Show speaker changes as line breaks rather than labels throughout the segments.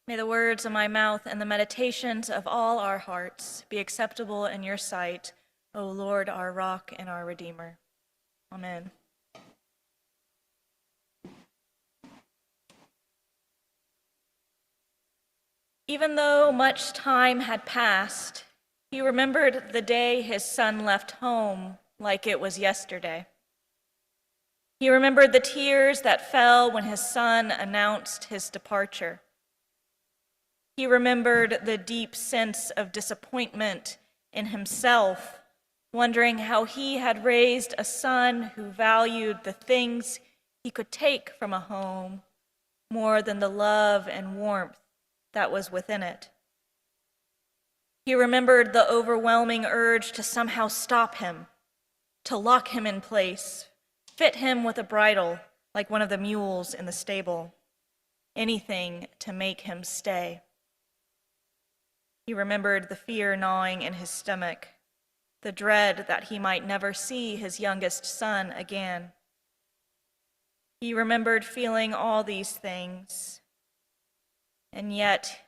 May the words of my mouth and the meditations of all our hearts be acceptable in your sight, O Lord, our rock and our Redeemer. Amen. Even though much time had passed, he remembered the day his son left home like it was yesterday. He remembered the tears that fell when his son announced his departure. He remembered the deep sense of disappointment in himself, wondering how he had raised a son who valued the things he could take from a home more than the love and warmth that was within it. He remembered the overwhelming urge to somehow stop him, to lock him in place, fit him with a bridle like one of the mules in the stable, anything to make him stay. He remembered the fear gnawing in his stomach, the dread that he might never see his youngest son again. He remembered feeling all these things, and yet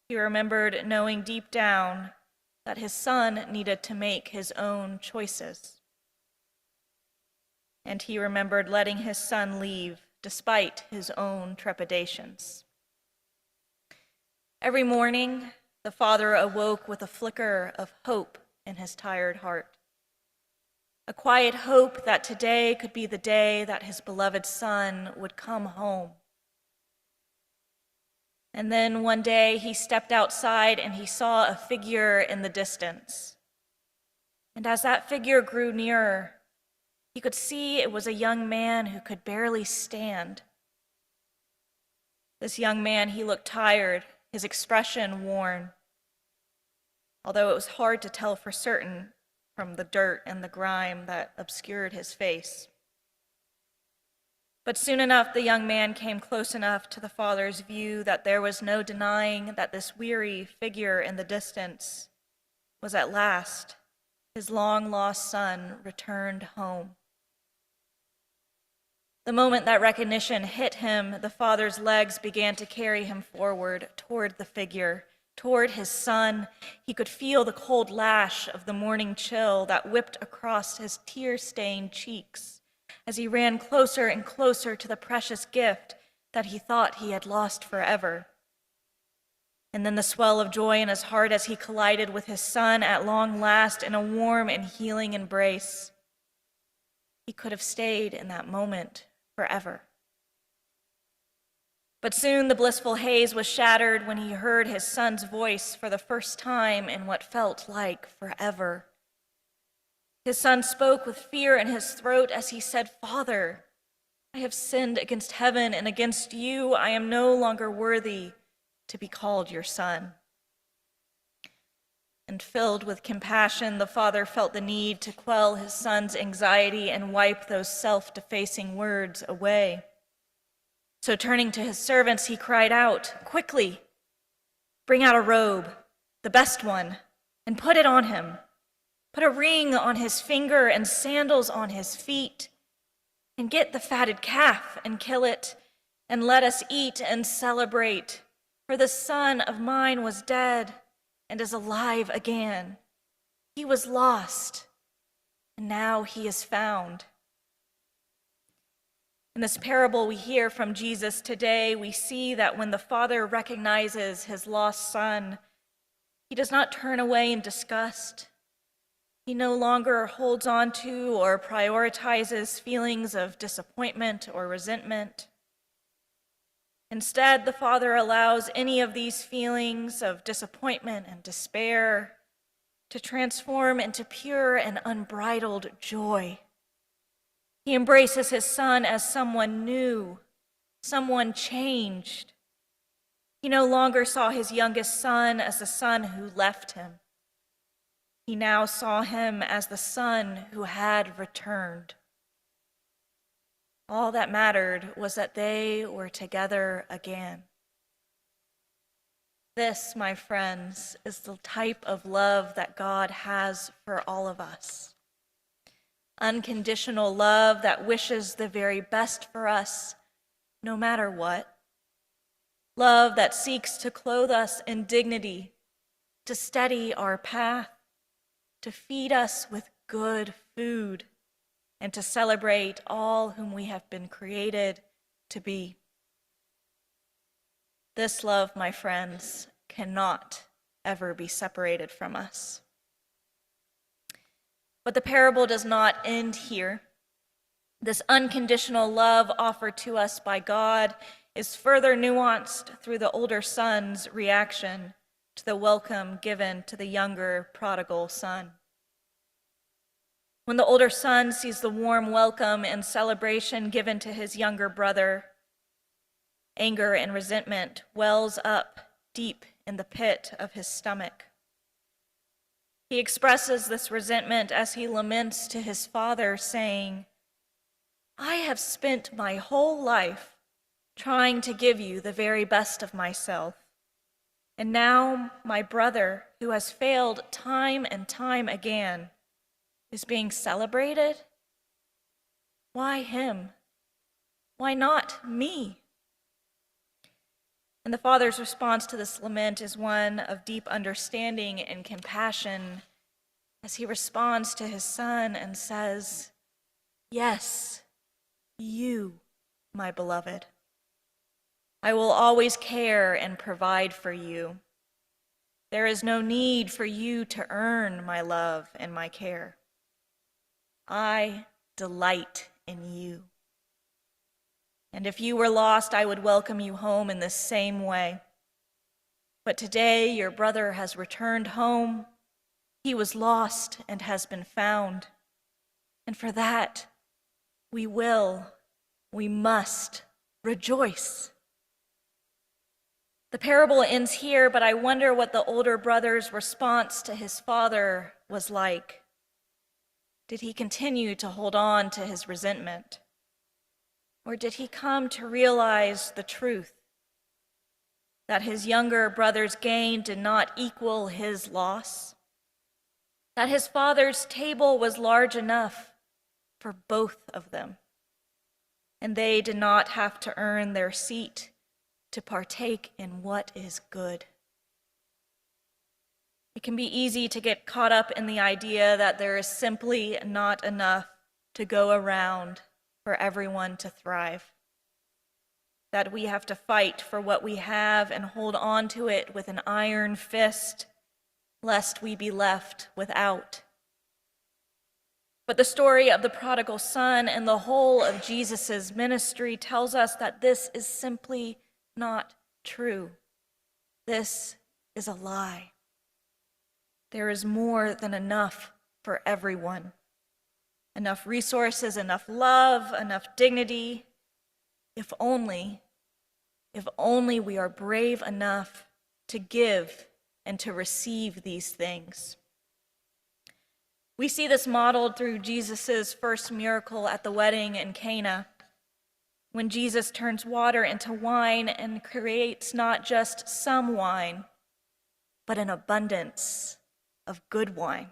he remembered knowing deep down that his son needed to make his own choices. And he remembered letting his son leave despite his own trepidations. Every morning, the father awoke with a flicker of hope in his tired heart, a quiet hope that today could be the day that his beloved son would come home. And then one day he stepped outside and he saw a figure in the distance. And as that figure grew nearer, he could see it was a young man who could barely stand. This young man, he looked tired, his expression worn, although it was hard to tell for certain from the dirt and the grime that obscured his face. But soon enough, the young man came close enough to the father's view that there was no denying that this weary figure in the distance was at last his long-lost son returned home. The moment that recognition hit him, the father's legs began to carry him forward toward the figure, toward his son. He could feel the cold lash of the morning chill that whipped across his tear-stained cheeks as he ran closer and closer to the precious gift that he thought he had lost forever. And then the swell of joy in his heart as he collided with his son at long last in a warm and healing embrace. He could have stayed in that moment forever. But soon the blissful haze was shattered when he heard his son's voice for the first time in what felt like forever. His son spoke with fear in his throat as he said, "Father, I have sinned against heaven and against you. I am no longer worthy to be called your son." And filled with compassion, the father felt the need to quell his son's anxiety and wipe those self-defacing words away. So turning to his servants, he cried out, "Quickly, bring out a robe, the best one, and put it on him. Put a ring on his finger and sandals on his feet. And get the fatted calf and kill it, and let us eat and celebrate. For the son of mine was dead and is alive again. He was lost, and now he is found." In this parable we hear from Jesus today, we see that when the father recognizes his lost son, he does not turn away in disgust. He no longer holds on to or prioritizes feelings of disappointment or resentment. Instead, the father allows any of these feelings of disappointment and despair to transform into pure and unbridled joy. He embraces his son as someone new, someone changed. He no longer saw his youngest son as the son who left him. He now saw him as the son who had returned. All that mattered was that they were together again. This, my friends, is the type of love that God has for all of us. Unconditional love that wishes the very best for us, no matter what. love that seeks to clothe us in dignity, to steady our path, to feed us with good food, and to celebrate all whom we have been created to be. This love, my friends, cannot ever be separated from us. But the parable does not end here. This unconditional love offered to us by God is further nuanced through the older son's reaction to the welcome given to the younger prodigal son. When the older son sees the warm welcome and celebration given to his younger brother, anger and resentment wells up deep in the pit of his stomach. He expresses this resentment as he laments to his father, saying, "I have spent my whole life trying to give you the very best of myself, and now my brother, who has failed time and time again, is being celebrated? Why him? Why not me?" And the father's response to this lament is one of deep understanding and compassion as he responds to his son and says, "Yes, you, my beloved. I will always care and provide for you. There is no need for you to earn my love and my care. I delight in you. And if you were lost, I would welcome you home in the same way. But today your brother has returned home. He was lost and has been found. And for that, we must rejoice." The parable ends here, but I wonder what the older brother's response to his father was like. Did he continue to hold on to his resentment? Or did he come to realize the truth that his younger brother's gain did not equal his loss? That his father's table was large enough for both of them, and they did not have to earn their seat to partake in what is good. It can be easy to get caught up in the idea that there is simply not enough to go around for everyone to thrive, that we have to fight for what we have and hold on to it with an iron fist, lest we be left without. But the story of the prodigal son and the whole of Jesus' ministry tells us that this is simply not true. This is a lie. There is more than enough for everyone. Enough resources, enough love, enough dignity. If only we are brave enough to give and to receive these things. We see this modeled through Jesus' first miracle at the wedding in Cana, when Jesus turns water into wine and creates not just some wine, but an abundance of good wine.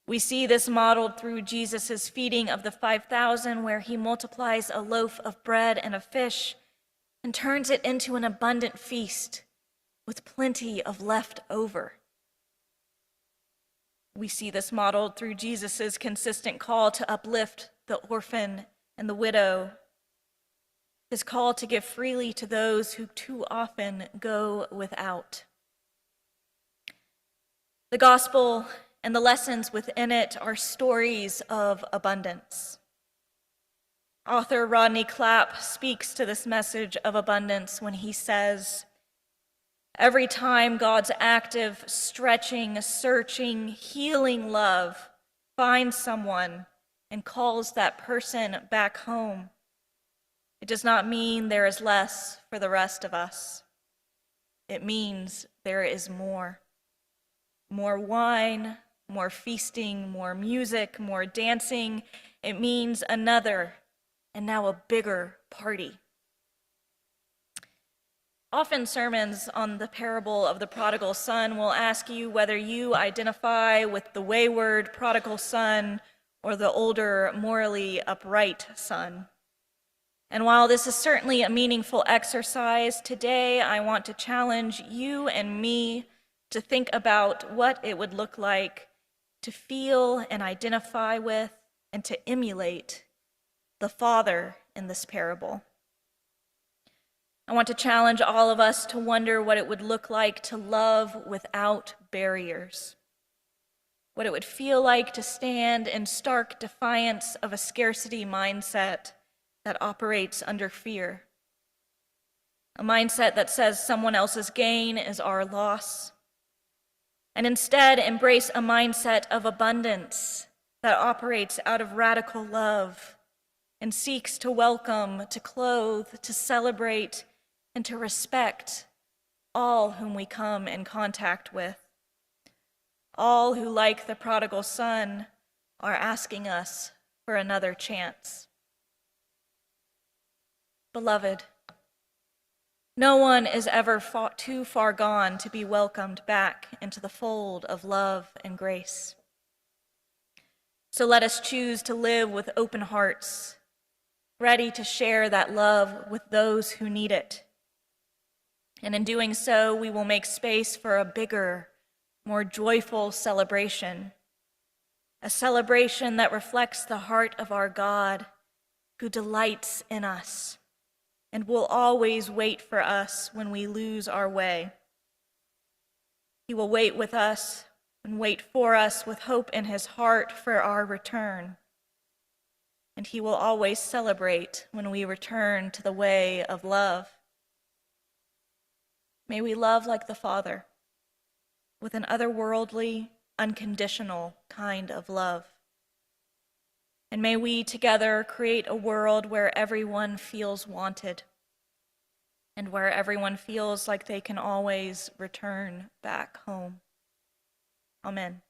We see this modeled through Jesus' feeding of the 5,000, where he multiplies a loaf of bread and a fish and turns it into an abundant feast with plenty of leftover. We see this modeled through Jesus' consistent call to uplift the orphan and the widow, his call to give freely to those who too often go without. The gospel and the lessons within it are stories of abundance. Author Rodney Clapp speaks to this message of abundance when he says, "Every time God's active, stretching, searching, healing love finds someone and calls that person back home, it does not mean there is less for the rest of us. It means there is more. More wine, more feasting, more music, more dancing. It means another, and now a bigger party." Often sermons on the parable of the prodigal son will ask you whether you identify with the wayward prodigal son or the older, morally upright son. And while this is certainly a meaningful exercise, today I want to challenge you and me to think about what it would look like to feel and identify with and to emulate the Father in this parable. I want to challenge all of us to wonder what it would look like to love without barriers, what it would feel like to stand in stark defiance of a scarcity mindset that operates under fear, a mindset that says someone else's gain is our loss, and instead embrace a mindset of abundance that operates out of radical love and seeks to welcome, to clothe, to celebrate, and to respect all whom we come in contact with. All who, like the prodigal son, are asking us for another chance. Beloved, no one is ever too far gone to be welcomed back into the fold of love and grace. So let us choose to live with open hearts, ready to share that love with those who need it. And in doing so, we will make space for a bigger, more joyful celebration, a celebration that reflects the heart of our God, who delights in us and will always wait for us when we lose our way. He will wait with us and wait for us with hope in his heart for our return. And he will always celebrate when we return to the way of love. May we love like the Father, with an otherworldly, unconditional kind of love. And may we together create a world where everyone feels wanted and where everyone feels like they can always return back home. Amen.